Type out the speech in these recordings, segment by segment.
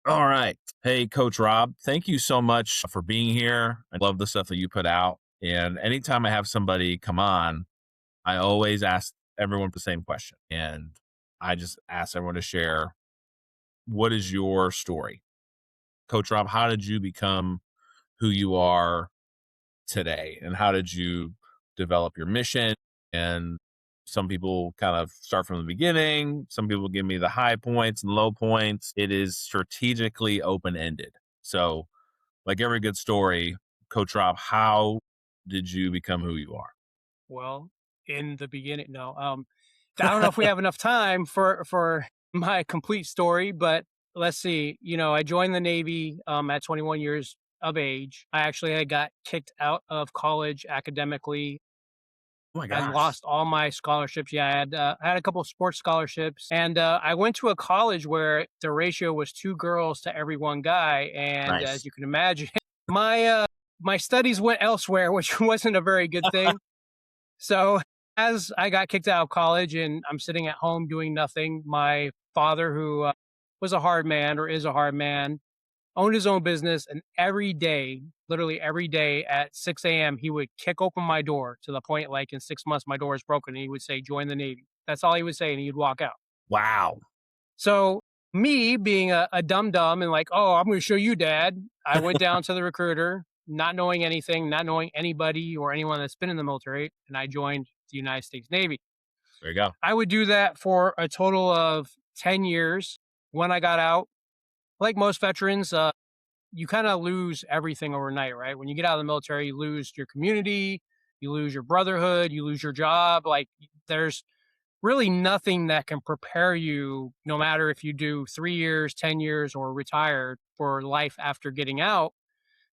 All right. Hey, Coach Rob, thank you so much for being here. I love the stuff that you put out. And anytime I have somebody come on, I always ask everyone the same question. And I just ask everyone to share, what is your story? Coach Rob, how did you become who you are today? And how did you develop your mission? And some people kind of start from the beginning. Some people give me the high points and low points. It is strategically open ended. So, like every good story, Coach Rob, how did you become who you are? Well, in the beginning, no. I don't know if we have enough time for my complete story, but let's see. I joined the Navy at 21 years of age. I actually had got kicked out of college academically Oh my and gosh. lost all my scholarships. Yeah, I had a couple of sports scholarships, and I went to a college where the ratio was two girls to every one guy. And as Nice. you can imagine, my studies went elsewhere, which wasn't a very good thing. So as I got kicked out of college and I'm sitting at home doing nothing, my father, who was a hard man or is a hard man, owned his own business. And every day, literally every day at 6 a.m., he would kick open my door to the point like in 6 months, my door is broken. And he would say, join the Navy. That's all he would say. And he'd walk out. Wow. So me being a dum dum and like, oh, I'm going to show you, dad. I went down to the recruiter, not knowing anything, not knowing anybody or anyone that's been in the military, and I joined the United States Navy. There you go. I would do that for a total of 10 years. When I got out, like most veterans, you kind of lose everything overnight, right? When you get out of the military, you lose your community, you lose your brotherhood, you lose your job. Like there's really nothing that can prepare you, no matter if you do 3 years, 10 years, or retire for life after getting out,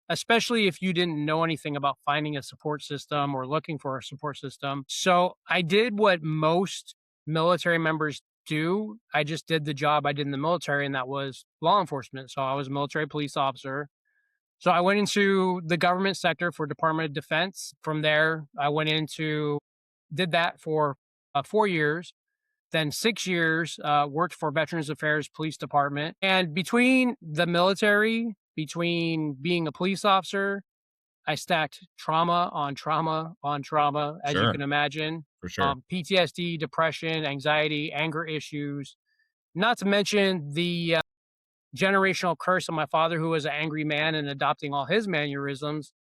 especially if you didn't know anything about finding a support system or looking for a support system. So I did what most military members do. I just did the job I did in the military, and that was law enforcement. So I was a military police officer. So I went into the government sector for Department of Defense. From there, I went into did that for 4 years, then 6 years worked for Veterans Affairs Police Department. And between the military, between being a police officer, I stacked trauma on trauma on trauma, as you Sure. can imagine. For sure. PTSD, depression, anxiety, anger issues, not to mention the generational curse of my father, who was an angry man and adopting all his mannerisms.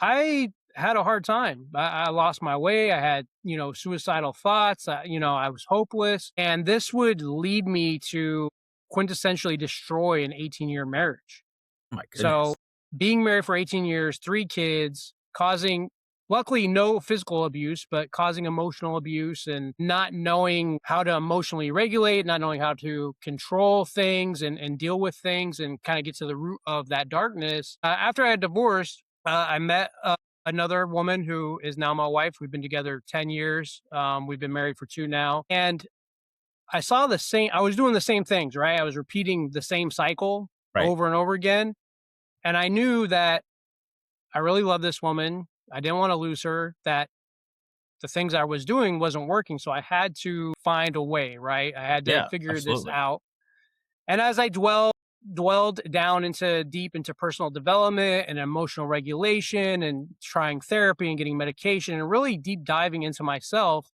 I had a hard time. I lost my way. I had, suicidal thoughts. I was hopeless. And this would lead me to quintessentially destroy an 18-year marriage. Oh my So goodness. being married for 18 years, three kids, causing, luckily, no physical abuse, but causing emotional abuse and not knowing how to emotionally regulate, not knowing how to control things and deal with things and kind of get to the root of that darkness. After I had divorced, I met another woman who is now my wife. We've been together 10 years. We've been married for two now. And I was doing the same things, right? I was repeating the same cycle Right. over and over again. And I knew that I really loved this woman. I didn't want to lose her, that the things I was doing wasn't working. So I had to find a way, right? I had to Yeah, figure this absolutely. out. And as I dwelled down into deep into personal development and emotional regulation and trying therapy and getting medication and really deep diving into myself,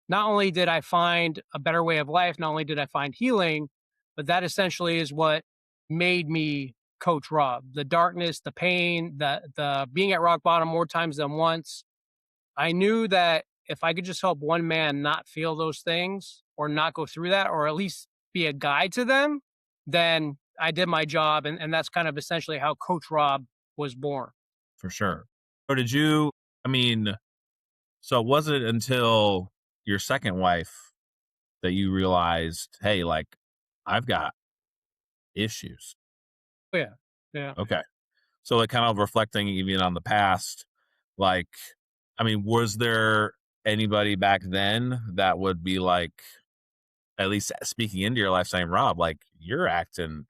not only did I find a better way of life, not only did I find healing, but that essentially is what made me Coach Rob. The darkness, the pain, the being at rock bottom more times than once. I knew that if I could just help one man not feel those things or not go through that, or at least be a guide to them, then I did my job. And that's kind of essentially how Coach Rob was born. For sure. Or did you, I mean, so was it until your second wife that you realized, hey, like, I've got issues? Oh, yeah. Yeah. Okay. So, like, kind of reflecting even on the past, like, I mean, was there anybody back then that would be like, at least speaking into your life saying, Rob, like, you're acting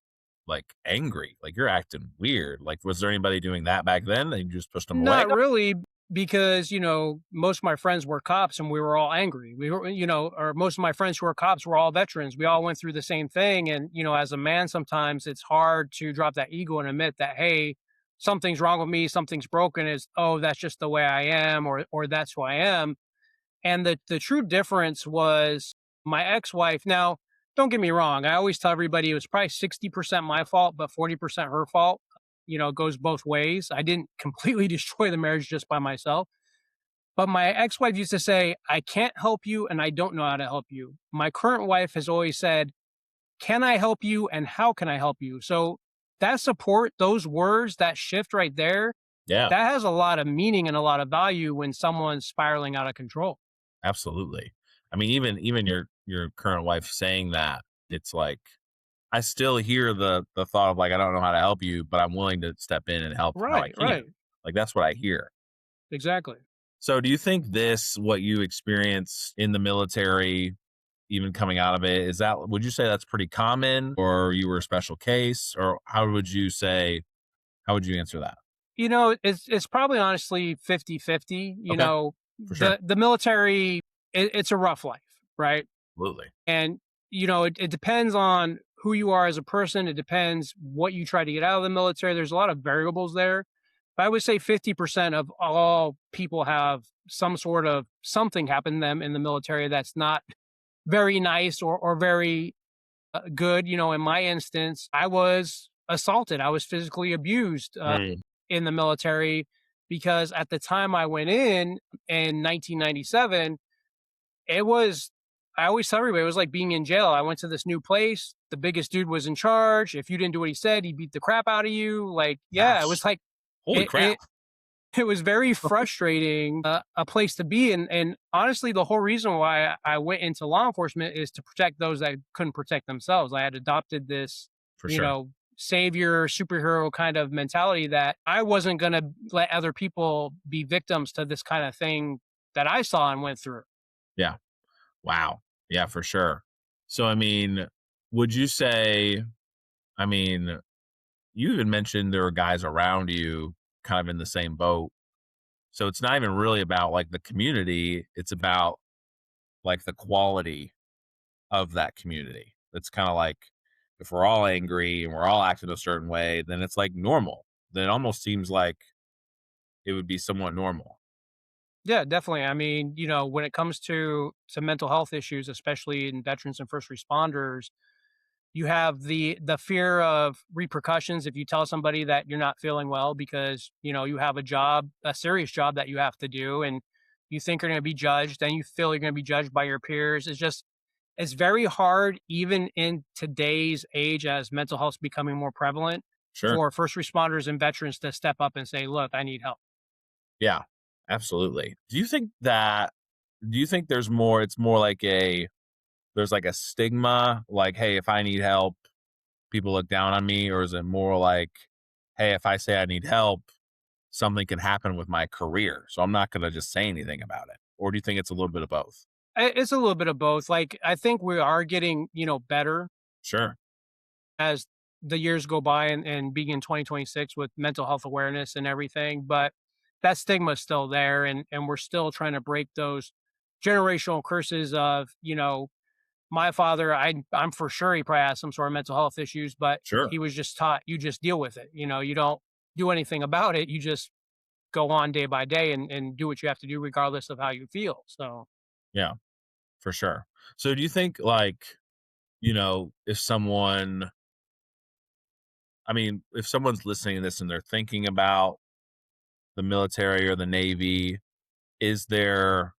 like angry, like, you're acting weird. Like, was there anybody doing that back then and you just pushed them away? Not really. because most of my friends were cops and we were all angry. We were, or most of my friends who were cops were all veterans. We all went through the same thing, and as a man, sometimes it's hard to drop that ego and admit that, hey, something's wrong with me, something's broken. Is, oh, that's just the way I am, or that's who I am. And the true difference was my ex-wife. Now, don't get me wrong. I always tell everybody it was probably 60% my fault, but 40% her fault. It goes both ways. I didn't completely destroy the marriage just by myself. But my ex-wife used to say, I can't help you and I don't know how to help you. My current wife has always said, can I help you and how can I help you? So that support, those words, that shift right there, Yeah, that has a lot of meaning and a lot of value when someone's spiraling out of control. absolutely. I mean, even your current wife saying that, it's like I still hear the thought of like, I don't know how to help you, but I'm willing to step in and help how I Right, can. right. Like that's what I hear. Exactly. So do you think this, what you experienced in the military, even coming out of it, is that, would you say that's pretty common or you were a special case, or how would you answer that? It's probably honestly 50-50. Okay, for sure. The military, it's a rough life, right? Absolutely. And it depends on who you are as a person. It depends what you try to get out of the military. There's a lot of variables there. But I would say 50% of all people have some sort of something happen to them in the military that's not very nice or very good. In my instance, I was assaulted. I was physically abused Mm, in the military because at the time I went in 1997, it was, I always tell everybody, it was like being in jail. I went to this new place. The biggest dude was in charge. If you didn't do what he said, he beat the crap out of you. Like, yeah, it was gosh, like, holy it, crap. it, it was very frustrating, a place to be. And honestly, the whole reason why I went into law enforcement is to protect those that couldn't protect themselves. I had adopted this, For you sure. know, savior, superhero kind of mentality that I wasn't going to let other people be victims to this kind of thing that I saw and went through. Yeah. Wow. Yeah, for sure. So, I mean, would you say, I mean, you even mentioned there were guys around you kind of in the same boat. So it's not even really about like the community, it's about like the quality of that community. It's kind of like if we're all angry and we're all acting a certain way, then it's like normal. Then it almost seems like it would be somewhat normal. Yeah, definitely. I mean, when it comes to mental health issues, especially in veterans and first responders, you have the fear of repercussions if you tell somebody that you're not feeling well because, you have a job, a serious job that you have to do, and you think you're going to be judged, and you feel you're going to be judged by your peers. It's very hard, even in today's age, as mental health is becoming more prevalent, Sure. for first responders and veterans to step up and say, "Look, I need help." Yeah, absolutely. Do you think there's more, it's more like there's like a stigma, like, hey, if I need help, people look down on me, or is it more like, hey, if I say I need help, something can happen with my career, so I'm not going to just say anything about it? Or do you think it's a little bit of both? It's a little bit of both. Like, I think we are getting, better Sure. as the years go by and being in 2026 with mental health awareness and everything, but that stigma is still there, and we're still trying to break those generational curses of, my father, I'm for sure he probably has some sort of mental health issues, but Sure. he was just taught, you just deal with it. You don't do anything about it. You just go on day by day and do what you have to do regardless of how you feel. So Yeah, for sure. So do you think like, if someone, I mean, if someone's listening to this and they're thinking about the military or the Navy, is there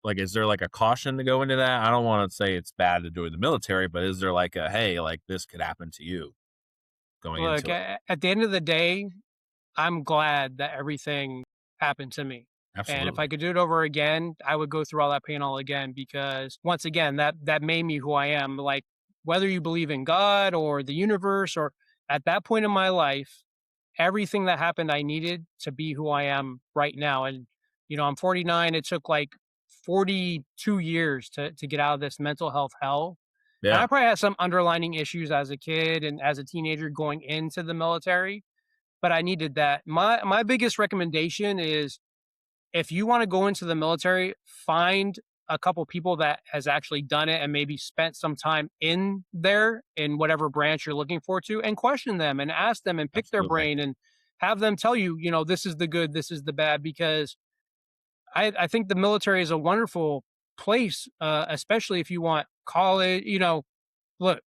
is there like a caution to go into that? I don't want to say it's bad to join the military, but is there like a, hey, like this could happen to you going look, into it? at the end of the day, I'm glad that everything happened to me. And if I Absolutely. could do it over again, I would go through all that pain all again because once again, that made me who I am. Like, whether you believe in God or the universe, or at that point in my life, everything that happened I needed to be who I am right now. And I'm 49. It took like 42 years to get out of this mental health hell. And I Yeah. probably had some underlining issues as a kid and as a teenager going into the military, but I needed that. My biggest recommendation is if you want to go into the military, find a couple people that has actually done it and maybe spent some time in there in whatever branch you're looking for to, and question them and ask them and pick their Absolutely. brain and have them tell you, this is the good, this is the bad, because I think the military is a wonderful place, especially if you want college. Look,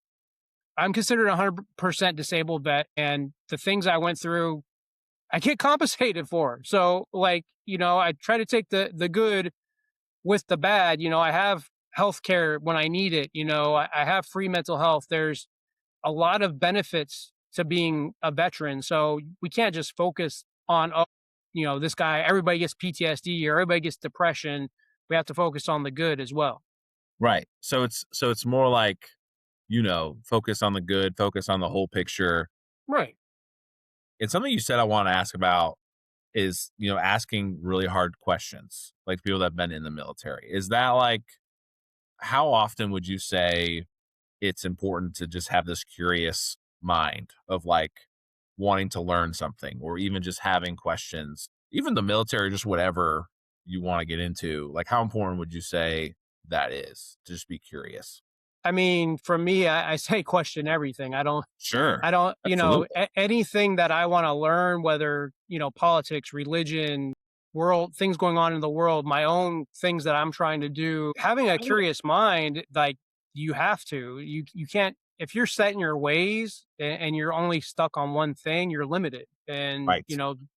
I'm considered 100% disabled vet, and the things I went through, I get compensated for. So, like, I try to take the good with the bad. I have health care when I need it. I have free mental health. There's a lot of benefits to being a veteran. So we can't just focus on, oh, this guy, everybody gets PTSD or everybody gets depression. We have to focus on the good as well. Right. So it's more like, focus on the good, focus on the whole picture. Right. And something you said I want to ask about is, asking really hard questions, like people that have been in the military. Is that like, how often would you say it's important to just have this curious mind of like wanting to learn something or even just having questions, even the military, just whatever you want to get into? Like, how important would you say that is to just be curious? I mean, for me, I say question everything. Sure. I don't, Absolutely. anything that I want to learn, whether, politics, religion, world, things going on in the world, my own things that I'm trying to do, having a curious mind, like you have to, you can't, if you're set in your ways and you're only stuck on one thing, you're limited. And, Right.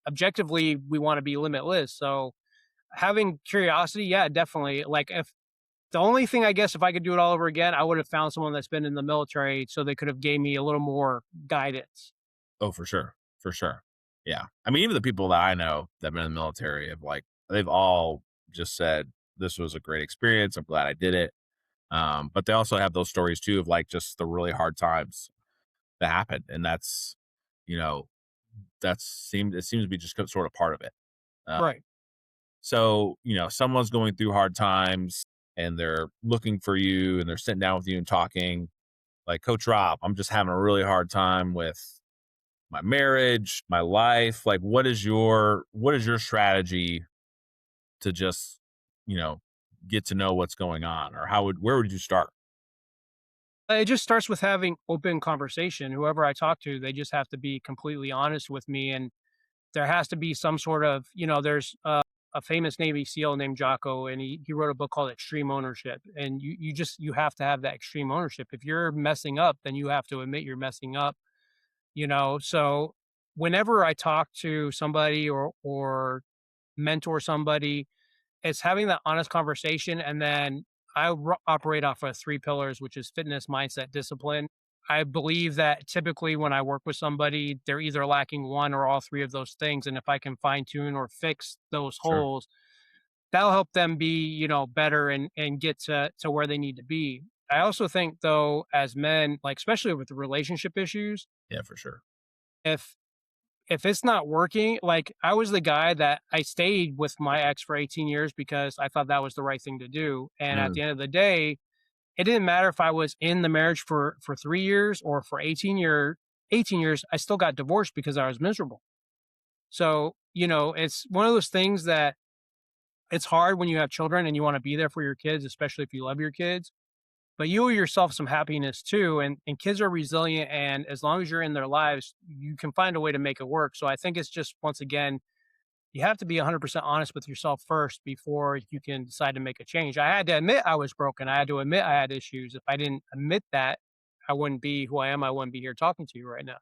objectively, we want to be limitless. So having curiosity, yeah, definitely. Like if the only thing, I guess, if I could do it all over again, I would have found someone that's been in the military so they could have gave me a little more guidance. Oh, for sure. For sure. Yeah. I mean, even the people that I know that have been in the military have like, they've all just said, this was a great experience. I'm glad I did it. But they also have those stories too of like just the really hard times that happened. And you know, it seems to be just sort of part of it. Uh, Right. so, someone's going through hard times and they're looking for you and they're sitting down with you and talking like, Coach Rob, I'm just having a really hard time with my marriage, my life. Like, what is your strategy to just, you know, get to know what's going on, or where would you start? It just starts with having open conversation. Whoever I talk to, they just have to be completely honest with me. And there has to be some sort of, there's a famous Navy SEAL named Jocko, and he wrote a book called Extreme Ownership. And you have to have that extreme ownership. If you're messing up, then you have to admit you're messing up, So whenever I talk to somebody or mentor somebody, it's having that honest conversation, and then operate off of 3 pillars, which is fitness, mindset, discipline. I believe that typically when I work with somebody, they're either lacking one or all 3 of those things, and if I can fine tune or fix those Sure. holes, that'll help them be, better and get to where they need to be. I also think though, as men, like especially with the relationship issues, Yeah, for sure. if if it's not working, like I was the guy that I stayed with my ex for 18 years because I thought that was the right thing to do. And at Mm, the end of the day, it didn't matter if I was in the marriage for 3 years or for 18 years, I still got divorced because I was miserable. So, it's one of those things that it's hard when you have children and you want to be there for your kids, especially if you love your kids. But you owe yourself some happiness too. And kids are resilient, and as long as you're in their lives, you can find a way to make it work. So I think it's just, once again, you have to be 100% honest with yourself first before you can decide to make a change. I had to admit I was broken. I had to admit I had issues. If I didn't admit that, I wouldn't be who I am. I wouldn't be here talking to you right now.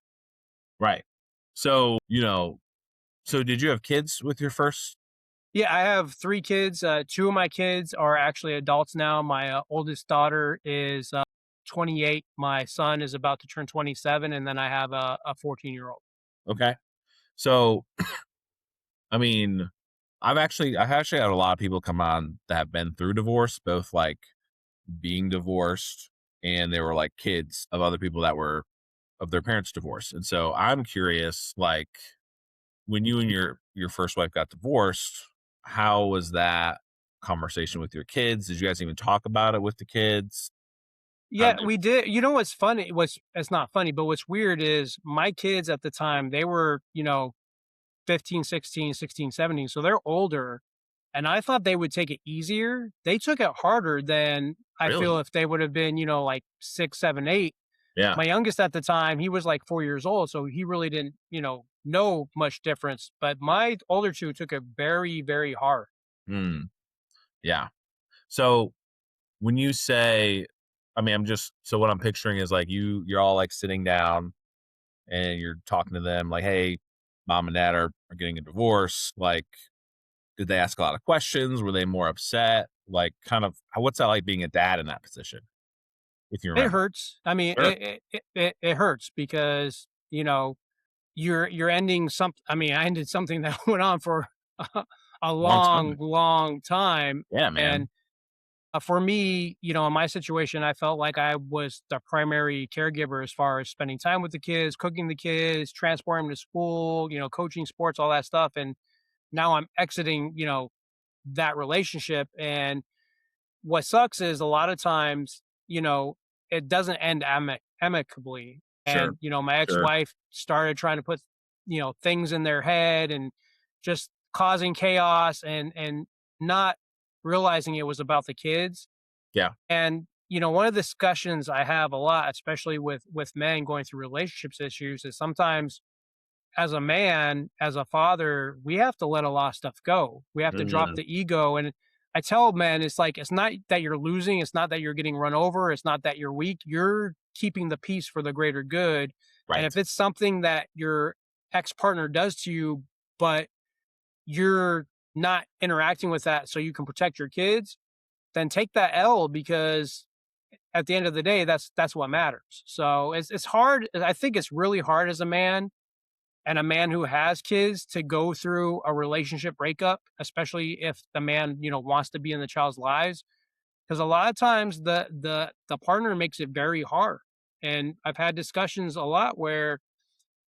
right. So, so did you have kids with your first? Yeah, I have 3 kids. 2 of my kids are actually adults now. My oldest daughter is 28. My son is about to turn 27. And then I have a 14-year-old. Okay. So, I mean, I've actually had a lot of people come on that have been through divorce, both like being divorced and they were like kids of other people that were of their parents' divorce. And so I'm curious, like, when you and your first wife got divorced, how was that conversation with your kids? Did you guys even talk about it with the kids? How Yeah, did they we did. You know what's funny? It's not funny, but what's weird is my kids at the time, they were, 15, 16, 16, 17. So they're older. And I thought they would take it easier. They took it harder than I feel Really? if they would have been, like 6, 7, 8. Yeah. My youngest at the time, he was like 4 years old, so he really didn't, know much difference. But my older 2 took it very, very hard. Mm, yeah. So when you say, I mean, so what I'm picturing is like you're all like sitting down and you're talking to them like, hey, mom and dad are getting a divorce. Like, did they ask a lot of questions? Were they more upset? Like, kind of, what's that like being a dad in that position, if you It remember? hurts. I mean, Sure. it hurts because, you're ending some I mean, I ended something that went on for a Long long, time. long time, Yeah, and, man. for me, in my situation, I felt like I was the primary caregiver as far as spending time with the kids, cooking the kids, transporting them to school, coaching sports, all that stuff, and now I'm exiting, that relationship, and what sucks is a lot of times, it doesn't end amicably. Sure. And, my Sure. ex-wife started trying to put, things in their head and just causing chaos and not realizing it was about the kids. Yeah. And, one of the discussions I have a lot, especially with men going through relationships issues, is sometimes as a man, as a father, we have to let a lot of stuff go. We have to drop Mm, the ego. And I tell men, it's like, it's not that you're losing. It's not that you're getting run over. It's not that you're weak. You're keeping the peace for the greater good. And if right. it's something that your ex partner does to you, but you're not interacting with that so you can protect your kids, then take that L because at the end of the day, that's what matters. So it's hard. I think it's really hard as a man and a man who has kids to go through a relationship breakup, especially if the man, wants to be in the child's lives. Because a lot of times the partner makes it very hard. And I've had discussions a lot where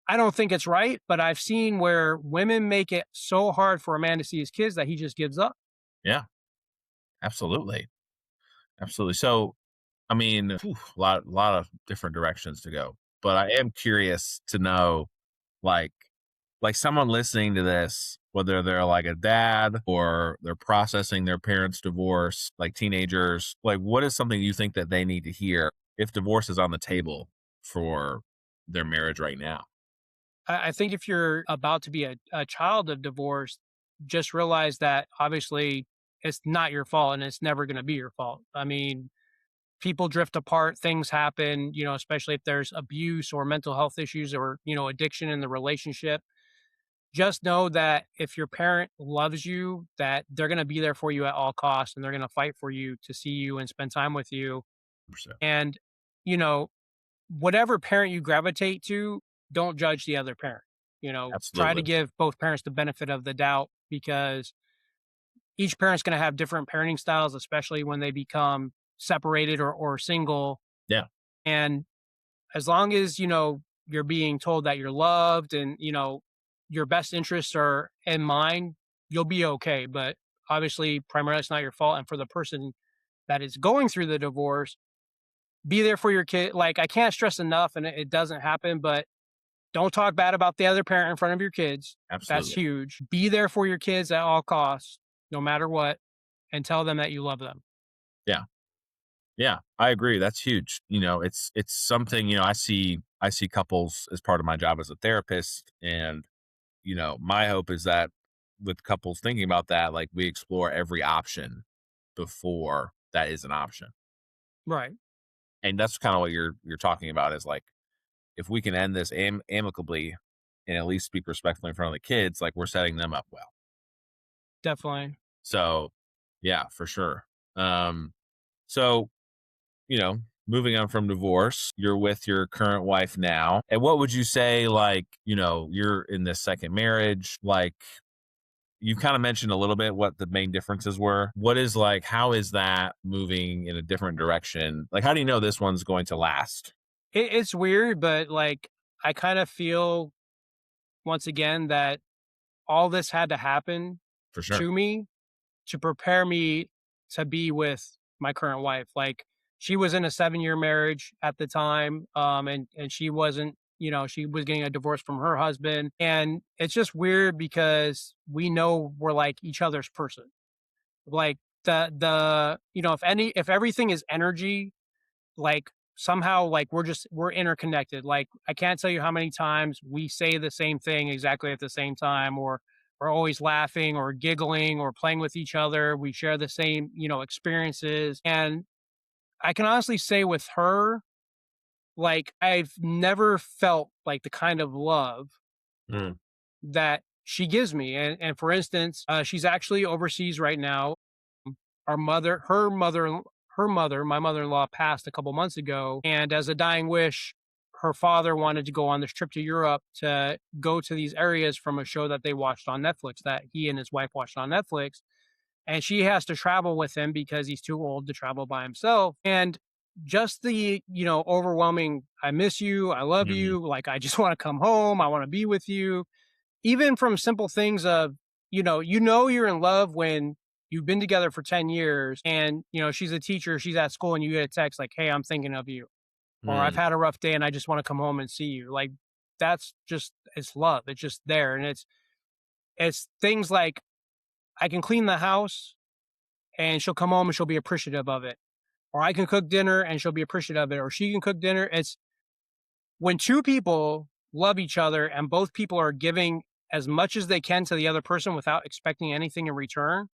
I don't think it's right, but I've seen where women make it so hard for a man to see his kids that he just gives up. Yeah. Absolutely. Absolutely. So, I mean, lot of different directions to go. But I am curious to know, like, someone listening to this, whether they're like a dad or they're processing their parents' divorce, like teenagers, like what is something you think that they need to hear if divorce is on the table for their marriage right now? I think if you're about to be a child of divorce, just realize that obviously it's not your fault and it's never going to be your fault. I mean, people drift apart, things happen, especially if there's abuse or mental health issues or, addiction in the relationship. Just know that if your parent loves you, that they're going to be there for you at all costs and they're going to fight for you to see you and spend time with you. 100%. And, you know, whatever parent you gravitate to, don't judge the other parent. Try to Absolutely. give both parents the benefit of the doubt because each parent's going to have different parenting styles, especially when they become separated or single. Yeah. And as long as, you're being told that you're loved and, your best interests are in mind, you'll be okay. But obviously, primarily, it's not your fault. And for the person that is going through the divorce, be there for your kid. Like, I can't stress enough, and it doesn't happen, but don't talk bad about the other parent in front of your kids. That's Absolutely. huge. Be there for your kids at all costs, no matter what, and tell them that you love them. Yeah. Yeah. I agree. That's huge. It's something, I see couples as part of my job as a therapist. And, my hope is that with couples thinking about that, like we explore every option before that is an option. Right. And that's kind of what you're talking about is like if we can end this amicably and at least speak respectfully in front of the kids, like we're setting them up well. Definitely. So yeah, for sure. Um, so you know, moving on from divorce, you're with your current wife now. And what would you say, like, you're in this second marriage? Like, you kind of mentioned a little bit what the main differences were. What is like, how is that moving in a different direction? Like, how do you know this one's going to last? It's weird, but like, I kind of feel once again that all this had to happen For sure. to me to prepare me to be with my current wife. Like she was in a 7-year marriage at the time, and she wasn't. She was getting a divorce from her husband, and it's just weird because we know we're like each other's person. Like if everything is energy, like somehow like we're interconnected. Like I can't tell you how many times we say the same thing exactly at the same time, or we're always laughing or giggling or playing with each other. We share the same, experiences. And I can honestly say with her, like I've never felt like the kind of love Mm, that she gives me. And for instance, she's actually overseas right now. Our mother, her mother, my mother-in-law passed a couple months ago, and as a dying wish, her father wanted to go on this trip to Europe to go to these areas from a show that they watched on Netflix, that he and his wife watched on Netflix. And she has to travel with him because he's too old to travel by himself. And just the, overwhelming, I miss you, I love mm, you, like I just want to come home, I want to be with you, even from simple things of, you're in love when you've been together for 10 years and, she's a teacher, she's at school and you get a text like, "Hey, I'm thinking of you," or "I've mm, had a rough day and I just want to come home and see you." Like that's just, it's love. It's just there. And it's things like I can clean the house and she'll come home and she'll be appreciative of it. Or I can cook dinner and she'll be appreciative of it. Or she can cook dinner. It's when two people love each other and both people are giving as much as they can to the other person without expecting anything in return,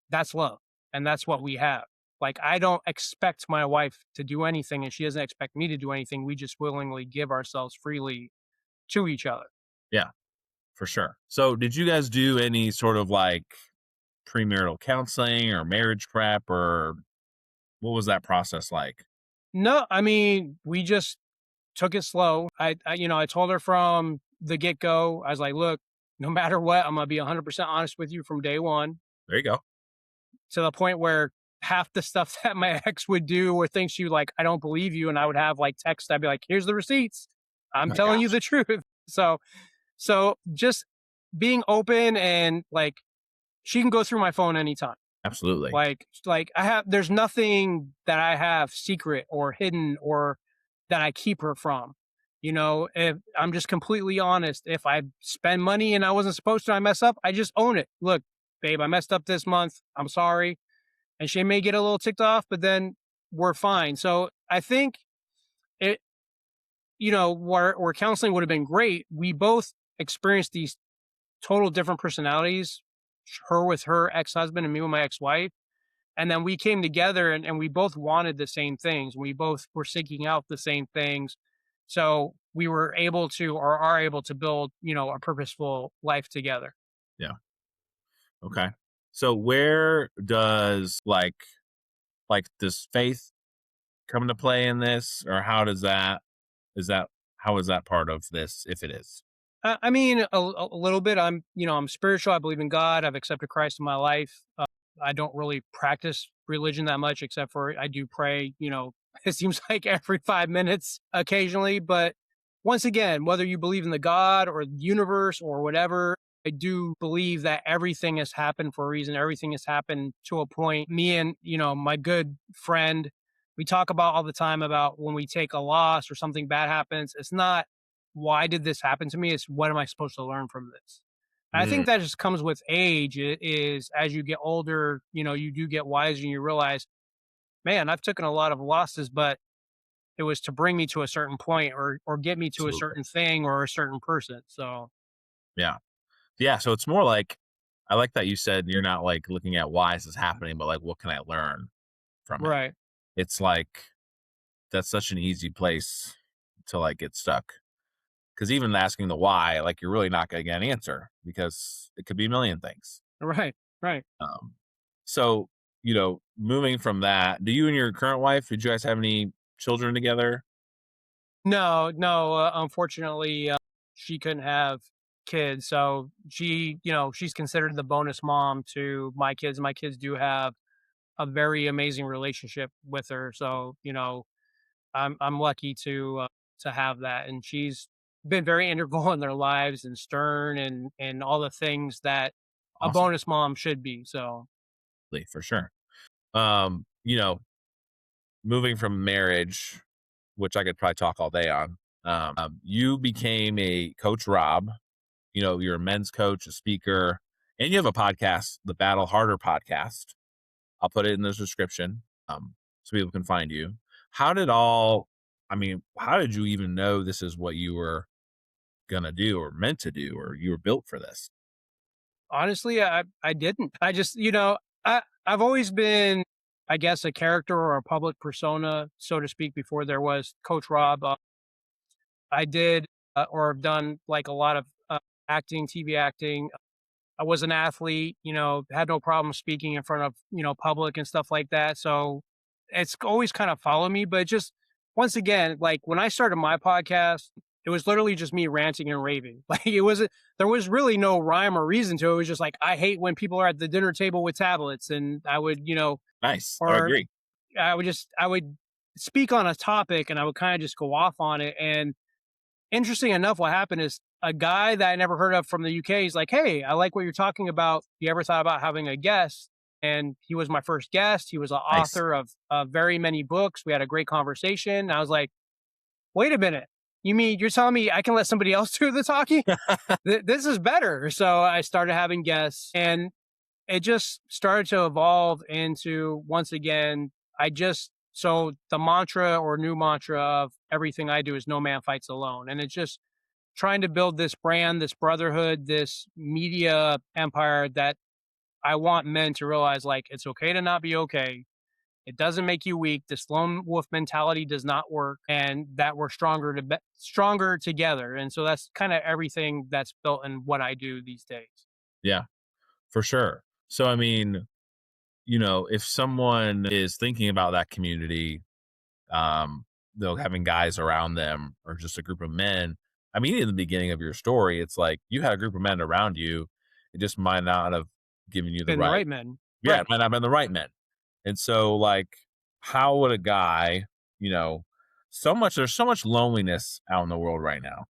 that's love. And that's what we have. Like, I don't expect my wife to do anything and she doesn't expect me to do anything. We just willingly give ourselves freely to each other. yeah, for sure. So, did you guys do any sort of like premarital counseling or marriage prep, or what was that process like? No, I mean, we just took it slow. I told her from the get go, I was like, look, no matter what, I'm going to be 100% honest with you from day one, There you go. to the point where half the stuff that my ex would do or things she like, I don't believe you. And I would have like text, I'd be like, here's the receipts. Oh I'm my telling you gosh. the truth. So just being open and like she can go through my phone anytime. Absolutely. Like there's nothing that I have secret or hidden or that I keep her from. If I'm just completely honest, if I spend money and I wasn't supposed to, I mess up, I just own it. Look, babe, I messed up this month. I'm sorry. And she may get a little ticked off, but then we're fine. So I think it, where counseling would have been great. We both experienced these total different personalities, her with her ex-husband and me with my ex-wife. And then we came together and we both wanted the same things. We both were seeking out the same things. So we were able to, or are able to build, a purposeful life together. Yeah. Okay. So, where does does faith come into play in this, or how does that is that how is that part of this, if it is? I mean, a little bit. I'm spiritual. I believe in God. I've accepted Christ in my life. I don't really practice religion that much, except for I do pray. It seems like every 5 minutes occasionally. But once again, whether you believe in the God or the universe or whatever, I do believe that everything has happened for a reason. Everything has happened to a point. Me and my good friend, we talk about all the time about when we take a loss or something bad happens. It's not why did this happen to me? It's what am I supposed to learn from this? I Mm, think that just comes with age. It is as you get older, you do get wiser and you realize, man, I've taken a lot of losses, but it was to bring me to a certain point or get me to a absolutely. certain thing or a certain person. So Yeah. Yeah. So it's more like I like that you said you're not like looking at why is this happening, but like what can I learn from it? right. It's like that's such an easy place to like get stuck. Because even asking the why, like you're really not going to get an answer because it could be a million things. Right. Right. Um, so, moving from that, do you and your current wife, did you guys have any children together? No, no, unfortunately, she couldn't have kids. So she's considered the bonus mom to my kids. My kids do have a very amazing relationship with her. So, I'm lucky to have that, and she's been very integral in their lives and stern and all the things that a Awesome. bonus mom should be. So For sure. Um, you know, moving from marriage, which I could probably talk all day on, you became a coach Rob, you're a men's coach, a speaker, And you have a podcast, the Battle Harder podcast. I'll put it in the description, so people can find you. How did all I mean, how did you even know this is what you were gonna do or meant to do or you were built for this? Honestly, I didn't. I just, I've always been, I guess, a character or a public persona, so to speak, before there was Coach Rob. I did or have done like a lot of acting, TV acting. I was an athlete, had no problem speaking in front of, public and stuff like that. So it's always kind of followed me. But just once again, like when I started my podcast, it was literally just me ranting and raving. Like there was really no rhyme or reason to it. It was just like, I hate when people are at the dinner table with tablets. And I would, Nice. I or agree. I would speak on a topic and I would kind of just go off on it. And interesting enough, what happened is a guy that I never heard of from the UK is like, "Hey, I like what you're talking about. You ever thought about having a guest?" And he was my first guest. He was an Nice. author of very many books. We had a great conversation. I was like, "Wait a minute. You mean you're telling me I can let somebody else do the talking? This is better." So I started having guests, and it just started to evolve into, once again, so the mantra or new mantra of everything I do is no man fights alone. And it's just trying to build this brand, this brotherhood, this media empire that I want men to realize, like, it's okay to not be okay. It doesn't make you weak. This lone wolf mentality does not work, and that we're stronger together. And so that's kind of everything that's built in what I do these days. Yeah, for sure. So, I mean, if someone is thinking about that community, um, though having guys around them or just a group of men. I mean, in the beginning of your story, it's like you had a group of men around you. It just might not have given you the Been the right, right men. yeah, it Right. might not have been the right men. And so, like, how would a guy, you know, there's so much loneliness out in the world right now,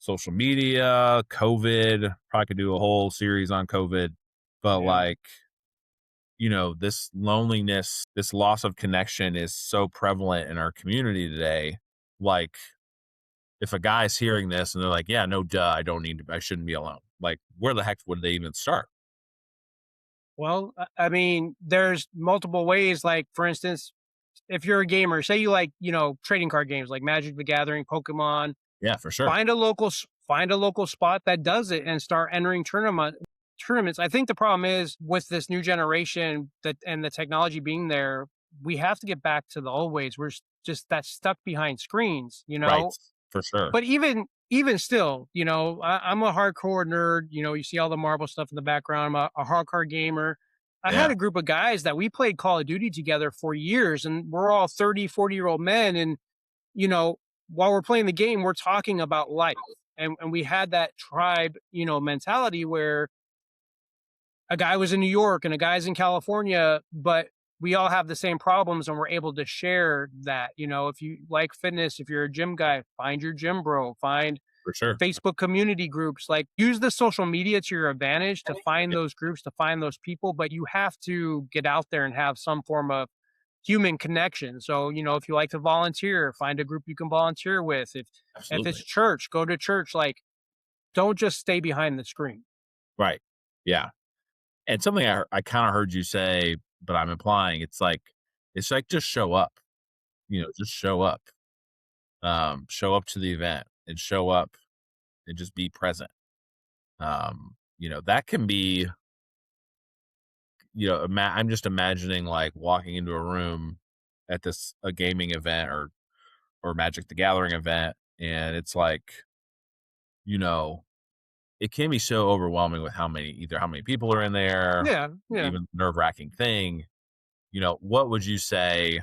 social media, COVID, probably could do a whole series on COVID, but Yeah. like, this loneliness, this loss of connection is so prevalent in our community today. Like, if a guy's hearing this and they're like, yeah, no, duh, I shouldn't be alone. Like, where the heck would they even start? Well, I mean, there's multiple ways. Like, for instance, if you're a gamer, say you like, trading card games like Magic the Gathering, Pokemon, Yeah, for sure. find a local spot that does it and start entering tournaments. I think the problem is with this new generation that and the technology being there, we have to get back to the old ways. We're just that stuck behind screens, Right. For sure. But even still, I'm a hardcore nerd. You see all the Marvel stuff in the background. I'm a hardcore gamer. I had Yeah, a group of guys that we played Call of Duty together for years, and we're all 30, 40-year-old men. And, you know, while we're playing the game, we're talking about life. And we had that tribe, mentality where a guy was in New York and a guy's in California, but we all have the same problems and we're able to share that. If you like fitness, if you're a gym guy, find your gym bro, find for sure. Facebook community groups, like use the social media to your advantage to find Yeah, those groups, to find those people, but you have to get out there and have some form of human connection. So, if you like to volunteer, find a group you can volunteer with. If it's absolutely. church, go to church. Like, don't just stay behind the screen. Right. Yeah. And something I kind of heard you say, but I'm implying it's like just show up, just show up to the event and show up and just be present. That can be, I'm just imagining like walking into a room at a gaming event or Magic the Gathering event, and it's like, you know, it can be so overwhelming with how many people are in there, Yeah, yeah. even nerve wracking thing. What would you say?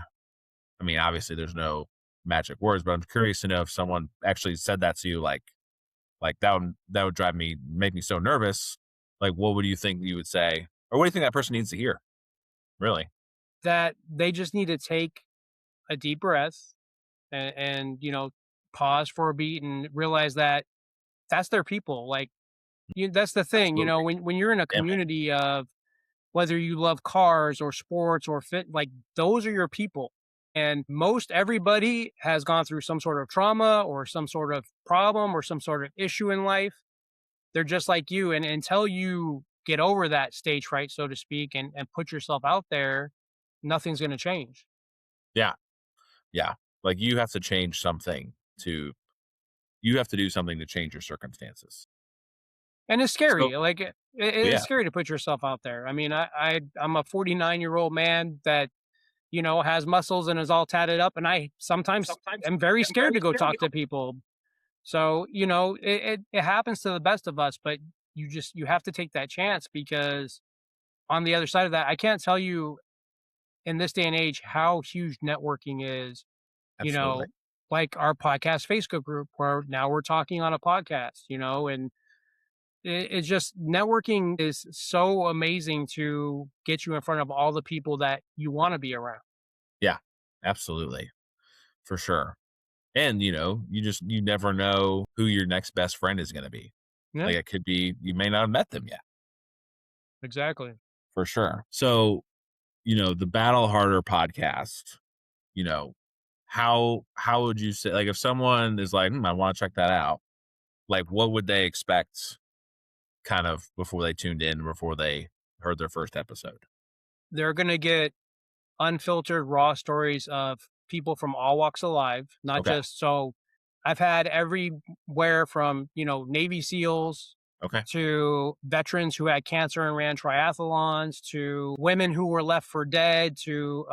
I mean, obviously, there's no magic words, but I'm curious to know if someone actually said that to you, like that would make me so nervous. Like, what would you think you would say, or what do you think that person needs to hear? Really? That they just need to take a deep breath and pause for a beat and realize that that's their people. Like, that's the thing, Absolutely. when you're in a Yeah, man. community of whether you love cars or sports or fit, like those are your people. And most everybody has gone through some sort of trauma or some sort of problem or some sort of issue in life. They're just like you. And until you get over that stage fright, so to speak, and put yourself out there, nothing's going to change. Yeah. Yeah. Like you have to change something to you have to do something to change your circumstances. And it's So scary. Like yeah, it's scary to put yourself out there. I mean, I'm a 49-year-old man that has muscles and is all tatted up, and I sometimes am very scared to go talk to people. So it happens to the best of us, but you have to take that chance because on the other side of that, I can't tell you in this day and age how huge networking is. You absolutely. know, like our podcast Facebook group, where now we're talking on a podcast. And it's just networking is so amazing to get you in front of all the people that you want to be around. Yeah. Absolutely. For sure. And, you never know who your next best friend is gonna be. Yeah, Like, it could be you may not have met them yet, exactly. for sure. So, the Battle Harder podcast, you know, how would you say like, if someone is like, "Hmm, I wanna check that out," like, what would they expect kind of before they tuned in, before they heard their first episode? They're gonna get unfiltered raw stories of people from all walks of life, not Okay. just so I've had everywhere from, Navy SEALs Okay. to veterans who had cancer and ran triathlons to women who were left for dead to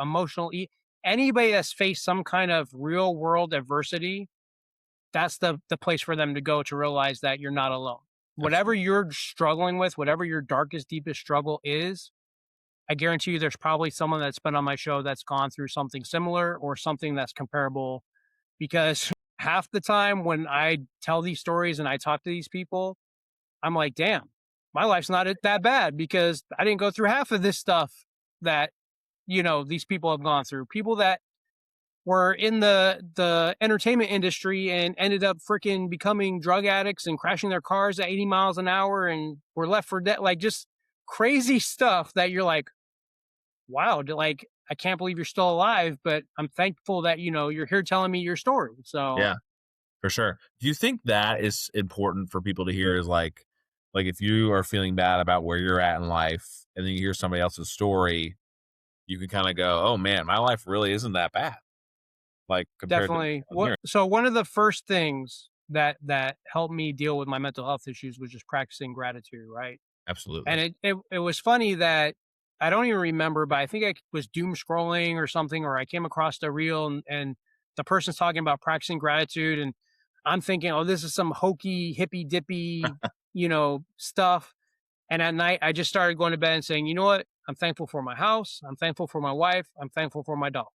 anybody that's faced some kind of real world adversity. That's the place for them to go to realize that you're not alone. Whatever Absolutely. you're struggling with, whatever your darkest, deepest struggle is, I guarantee you there's probably someone that's been on my show that's gone through something similar or something that's comparable because half the time when I tell these stories and I talk to these people, I'm like, damn, my life's not that bad because I didn't go through half of this stuff that, these people have gone through. People that were in the entertainment industry and ended up freaking becoming drug addicts and crashing their cars at 80 miles an hour and were left for dead, like just crazy stuff that you're like, wow, like I can't believe you're still alive, but I'm thankful that you're here telling me your story. So Yeah, for sure. Do you think that is important for people to hear is like, if you are feeling bad about where you're at in life and then you hear somebody else's story, you can kinda go, "Oh, man, my life really isn't that bad," like, compared to definitely, I'm hearing. one of the first things that helped me deal with my mental health issues was just practicing gratitude, right? And Absolutely. it was funny that I don't even remember, but I think I was doom scrolling or something, or I came across a reel and the person's talking about practicing gratitude, and I'm thinking, oh, this is some hokey hippy dippy, stuff. And at night, I just started going to bed and saying, you know what? I'm thankful for my house. I'm thankful for my wife. I'm thankful for my dog.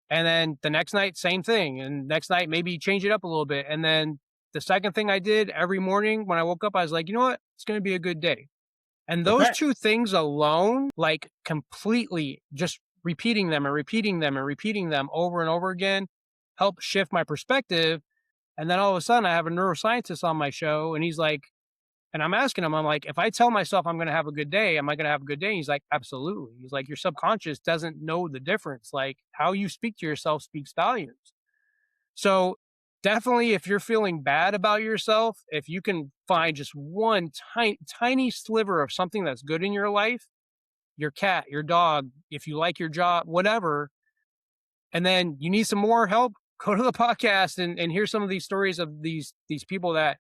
And then the next night, same thing. And next night, maybe change it up a little bit. And then the second thing I did every morning when I woke up, I was like, you know what? It's going to be a good day. And those Okay. 2 things alone, like, completely just repeating them and repeating them and repeating them over and over again help shift my perspective, and then all of a sudden, I have a neuroscientist on my show, and he's like and I'm asking him, I'm like, "If I tell myself I'm gonna have a good day, am I gonna have a good day?" He's like, "Absolutely." He's like, "Your subconscious doesn't know the difference, like, how you speak to yourself speaks volumes." So definitely, if you're feeling bad about yourself, if you can find just one tiny sliver of something that's good in your life, your cat, your dog, if you like your job, whatever, and then you need some more help, go to the podcast and hear some of these stories of these people that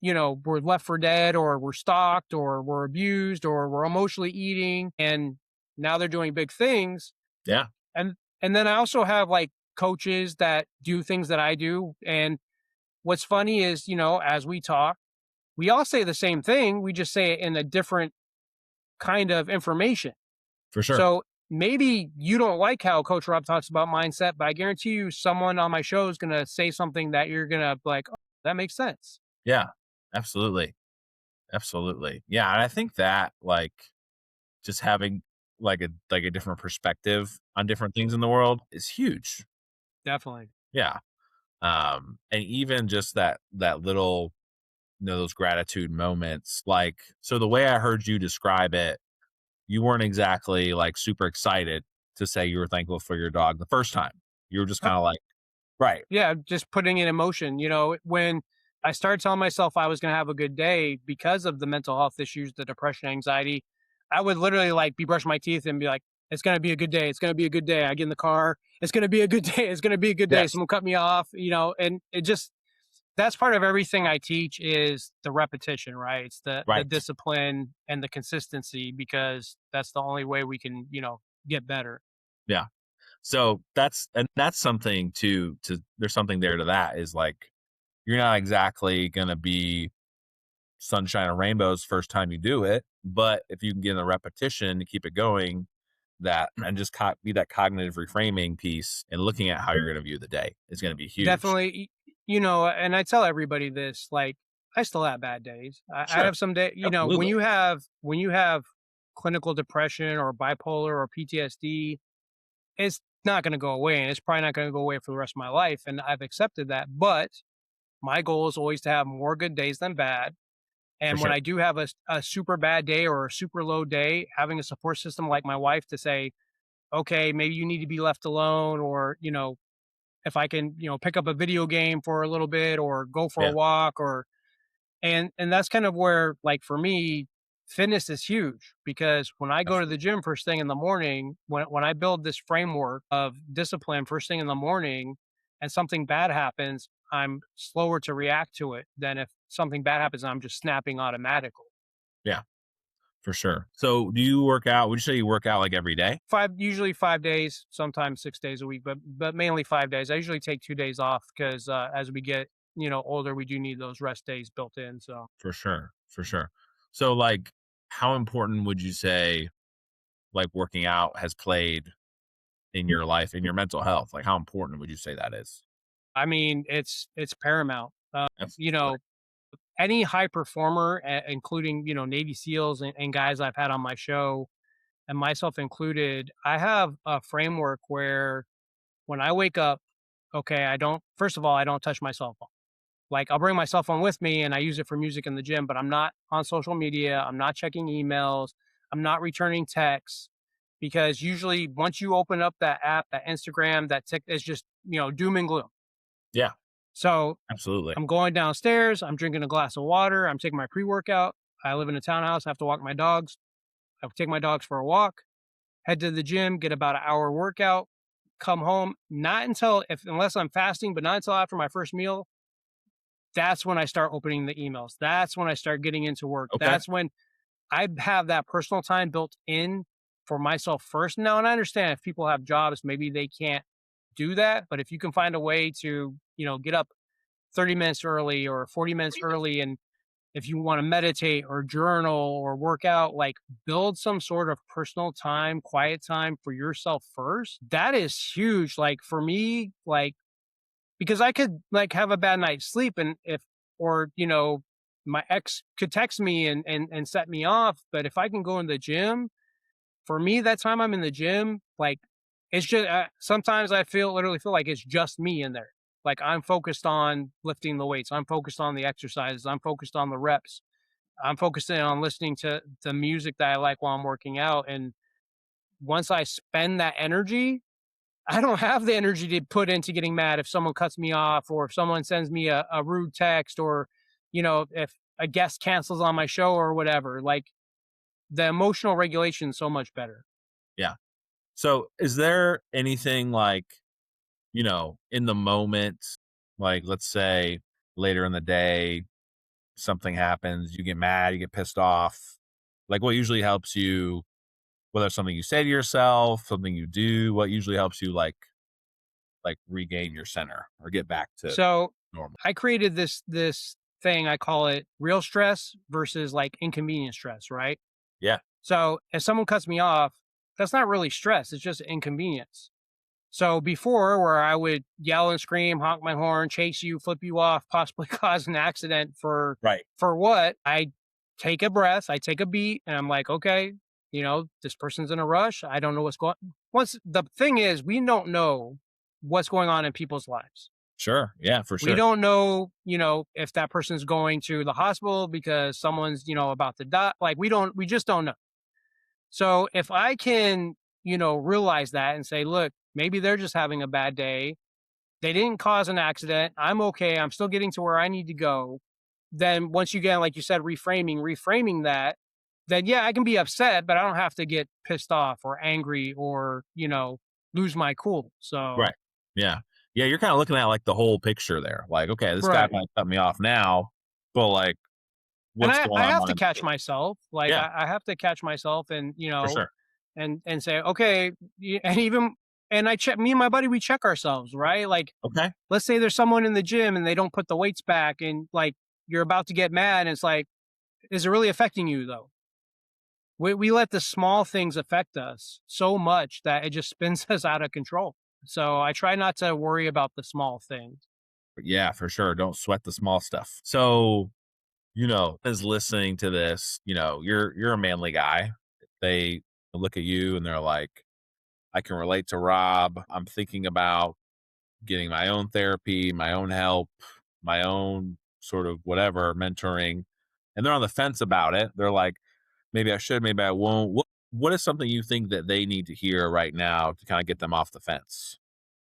were left for dead or were stalked or were abused or were emotionally eating, and now they're doing big things. Yeah, And then I also have like coaches that do things that I do. And what's funny is, as we talk, we all say the same thing. We just say it in a different kind of information. for sure. So maybe you don't like how Coach Rob talks about mindset, but I guarantee you someone on my show is going to say something that you're going to like, oh, that makes sense. Yeah, absolutely. Absolutely. Yeah, and I think that, like, just having, like a different perspective on different things in the world is huge. Definitely. Yeah. And even just that little, those gratitude moments, like, so the way I heard you describe it, you weren't exactly, like, super excited to say you were thankful for your dog the first time. You were just kinda like right. Yeah, just putting it in motion, when I started telling myself I was going to have a good day because of the mental health issues, the depression, anxiety. I would literally like be brushing my teeth and be like, it's going to be a good day. It's going to be a good day. I get in the car. It's going to be a good day. It's going to be a good day. Yes. Someone cut me off, and it just, that's part of everything I teach is the repetition, right? It's the Right. discipline and the consistency because that's the only way we can, get better. Yeah. So that's something to there's something there to that is like you're not exactly gonna be sunshine and rainbows first time you do it, but if you can get in the repetition to keep it going, that and just be that cognitive reframing piece and looking at how you're gonna view the day is gonna be huge. Definitely, and I tell everybody this, like, I still have bad days. I Sure. have some day, when Absolutely. you have clinical depression or bipolar or PTSD, it's not going to go away, and it's probably not going to go away for the rest of my life. And I've accepted that. But my goal is always to have more good days than bad. For And when sure. I do have a super bad day or a super low day, having a support system like my wife to say, okay, maybe you need to be left alone, or if I can, pick up a video game for a little bit or go for a Yeah. walk or and that's kind of where like for me, fitness is huge because when I go to the Absolutely. gym first thing in the morning, when I build this framework of discipline first thing in the morning and something bad happens, I'm slower to react to it than if something bad happens and I'm just snapping automatically. Yeah. For sure. So do you work out? Would you say you work out like every day? Usually 5 days, sometimes 6 days a week, but mainly 5 days. I usually take 2 days off because as we get older, we do need those rest days built in. So For sure. For sure. So like how important would you say like working out has played in your life, in your mental health? Like how important would you say that is? I mean, it's paramount. You Absolutely. know, any high performer, including Navy SEALs and guys I've had on my show, and myself included, I have a framework where when I wake up, okay, I don't. First of all, I don't touch my cell phone. Like I'll bring my cell phone with me and I use it for music in the gym, but I'm not on social media. I'm not checking emails. I'm not returning texts because usually once you open up that app, that Instagram, that tick, it's just doom and gloom. Yeah, So absolutely. I'm going downstairs. I'm drinking a glass of water. I'm taking my pre workout. I live in a townhouse. I have to walk my dogs. I take my dogs for a walk, head to the gym, get about an hour workout, come home. Not until, if unless I'm fasting, but not until after my first meal. That's when I start opening the emails. That's when I start getting into work. Okay. That's when I have that personal time built in for myself first. Now, and I understand if people have jobs, maybe they can't do that. But if you can find a way to, get up 30 minutes early or 40 minutes early, and if you want to meditate or journal or work out, like build some sort of personal time, quiet time for yourself first. That is huge. Like for me, like because I could like have a bad night's sleep and if or my ex could text me and set me off, but if I can go in the gym, for me that time I'm in the gym, like it's just sometimes I literally feel like it's just me in there. Like I'm focused on lifting the weights, I'm focused on the exercises, I'm focused on the reps. I'm focusing on listening to the music that I like while I'm working out, and once I spend that energy, I don't have the energy to put into getting mad if someone cuts me off or if someone sends me a rude text or, if a guest cancels on my show or whatever. Like the emotional regulation is so much better. Yeah. So is there anything like, in the moment, like let's say later in the day, something happens, you get mad, you get pissed off. Like what usually helps you, whether it's something you say to yourself, something you do, what usually helps you like regain your center or get back to So normal? I created this thing. I call it real stress versus like inconvenient stress, right? Yeah. So if someone cuts me off, that's not really stress. It's just inconvenience. So before, where I would yell and scream, honk my horn, chase you, flip you off, possibly cause an accident Right. for what? I take a breath, I take a beat, and I'm like, okay, this person's in a rush. I don't know what's going. Once the thing is, we don't know what's going on in people's lives. Sure. Yeah, for We sure. don't know, if that person's going to the hospital because someone's, about to die. Like we just don't know. So if I can, realize that and say, look, maybe they're just having a bad day. They didn't cause an accident. I'm okay. I'm still getting to where I need to go. Then once you get, like you said, reframing that, then yeah, I can be upset, but I don't have to get pissed off or angry or, lose my cool. So, Right. Yeah. Yeah, you're kinda looking at, like, the whole picture there. Like, "Okay, this guy right. might cut me off now, but, like, And what's I going have on to in the catch future?" myself. Like Yeah, I have to catch myself and, for sure. and say, okay, and even, and I check, me and my buddy, we check ourselves, right? Like, Okay. let's say there's someone in the gym and they don't put the weights back and like you're about to get mad and it's like, is it really affecting you though? We let the small things affect us so much that it just spins us out of control. So I try not to worry about the small things. Yeah, for sure, don't sweat the small stuff. So, is listening to this, you're a manly guy. They look at you and they're like, "I can relate to Rob. I'm thinking about getting my own therapy, my own help, my own sort of whatever, mentoring." And they're on the fence about it. They're like, "Maybe I should, maybe I won't." What is something you think that they need to hear right now to kinda get them off the fence?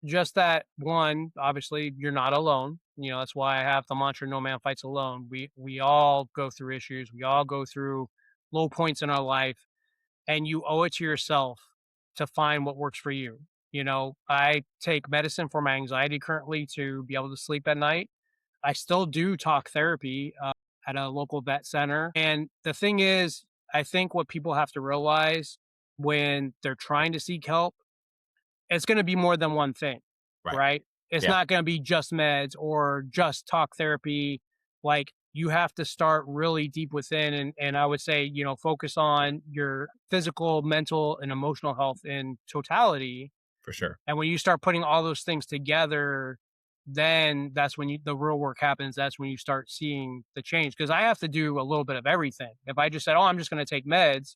Just that one, obviously, you're not alone. That's why I have the mantra "No man fights alone." We all go through issues. We all go through low points in our life, and you owe it to yourself to find what works for you. I take medicine for my anxiety currently to be able to sleep at night. I still do talk therapy at a local vet center. And the thing is, I think what people have to realize when they're trying to seek help, it's going to be more than one thing, Right. right? It's Yeah, not going to be just meds or just talk therapy. Like you have to start really deep within. And I would say, focus on your physical, mental, and emotional health in totality. for sure. And when you start putting all those things together, then that's when the real work happens. That's when you start seeing the change. Because I have to do a little bit of everything. If I just said, "Oh, I'm just going to take meds,"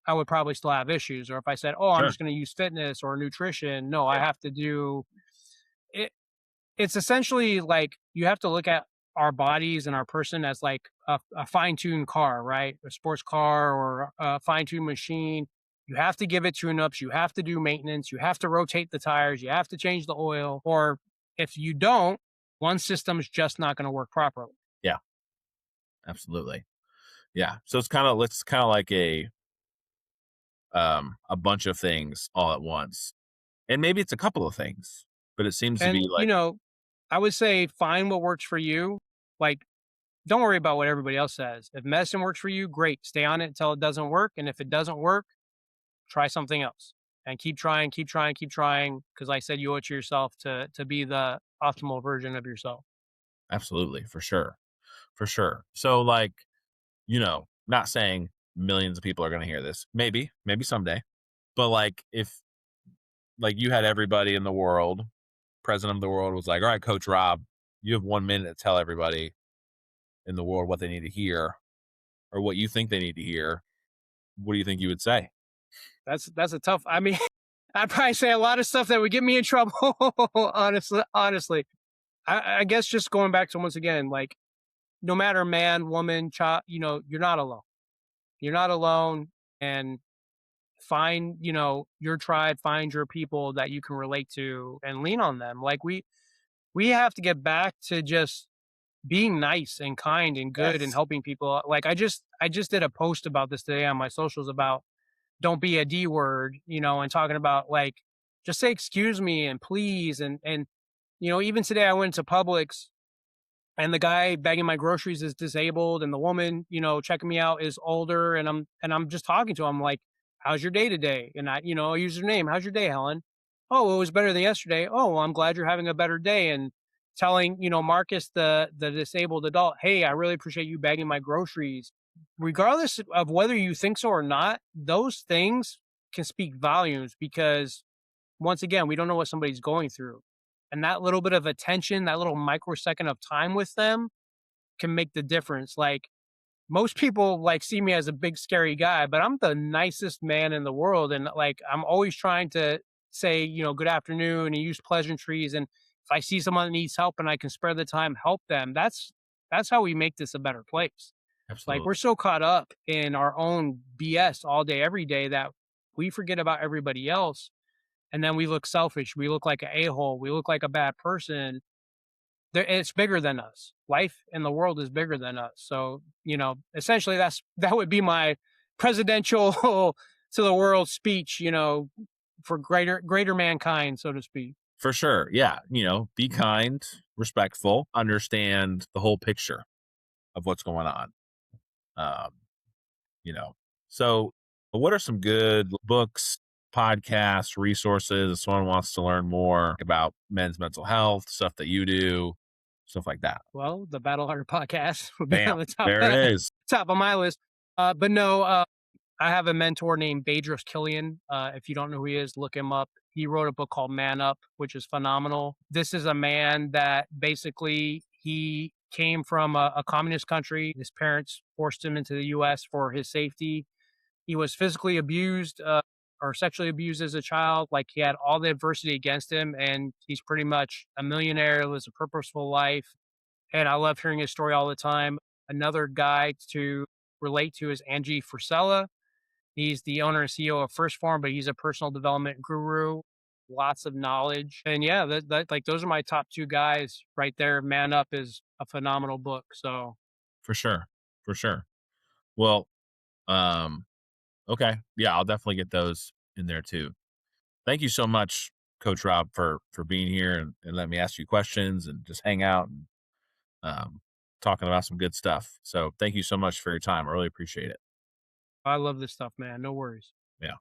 I would probably still have issues. Or if I said, "Oh, I'm Sure. just going to use fitness or nutrition," no, I have to do it. It's essentially like you have to look at our bodies and our person as like a fine-tuned car, right? A sports car or a fine-tuned machine. You have to give it tune-ups, you have to do maintenance, you have to rotate the tires, you have to change the oil, or if you don't, one system's just not going to work properly. Yeah, absolutely. Yeah. So it's kinda like a bunch of things all at once. And maybe it's a couple of things, but it seems to And be like I would say find what works for you. Like, don't worry about what everybody else says. If medicine works for you, great. Stay on it until it doesn't work. And if it doesn't work, try something else and keep trying, keep trying, keep trying. Because like I said, you owe it to yourself to be the optimal version of yourself. absolutely, for sure, for sure. So, like, not saying millions of people are gonna hear this. Maybe someday. But, like, if, like, you had everybody in the world, president of the world was like, "All right, Coach Rob, you have 1 minute to tell everybody in the world what they need to hear or what you think they need to hear." What do you think you would say? That's a tough. I mean, I'd probably say a lot of stuff that would get me in trouble. Honestly, I guess just going back to once again, like no matter man, woman, child, you're not alone. You're not alone, and find your tribe, find your people that you can relate to, and lean on them. Like we have to get back to just being nice and kind and good and Yes. helping people. Like I just did a post about this today on my socials about don't be a D word, and talking about like just say excuse me and please and even today I went to Publix and the guy bagging my groceries is disabled and the woman checking me out is older and I'm just talking to him like how's your day today and I use her name, how's your day, Helen? Oh, it was better than yesterday. Oh, well, I'm glad you're having a better day. And telling Marcus, the disabled adult, hey, I really appreciate you bagging my groceries. Regardless of whether you think so or not, those things can speak volumes because once again, we don't know what somebody's going through. And that little bit of attention, that little microsecond of time with them can make the difference. Like most people like see me as a big scary guy, but I'm the nicest man in the world. And like I'm always trying to say, good afternoon and use pleasantries. And if I see someone that needs help and I can spare the time, help them. That's how we make this a better place. Like we're Absolutely. so caught up in our own BS all day, every day that we forget about everybody else. and then we look selfish. We look like an a-hole. We look like a bad person. It's bigger than us. Life in the world is bigger than us. So, essentially that would be my presidential to the world speech, for greater mankind, so to speak. For sure. Yeah. Be kind, respectful, understand the whole picture of what's going on. Um, you know. So, what are some good books, podcasts, resources if someone wants to learn more about men's mental health, stuff that you do, stuff like that? Well, the Battle Harder podcast would be Bam. on the top There it is. top of my list. But no, I have a mentor named Bedros Killian. If you don't know who he is, look him up. He wrote a book called Man Up, which is phenomenal. This is a man that basically he came from a communist country. His parents forced him into the U.S. for his safety. He was physically abused or sexually abused as a child. Like he had all the adversity against him, and he's pretty much a millionaire. Lives a purposeful life, and I love hearing his story all the time. Another guy to relate to is Angie Frisella. He's the owner and CEO of First Form, but he's a personal development guru. Lots of knowledge, and yeah, like those are my top two guys right there. Man Up is a phenomenal book. So For sure. For sure. Well, um, okay. Yeah, I'll definitely get those in there too. Thank you so much, Coach Rob, for being here and letting me ask you questions and just hang out and um, talking about some good stuff. So thank you so much for your time. I really appreciate it. I love this stuff, man. No worries. Yeah.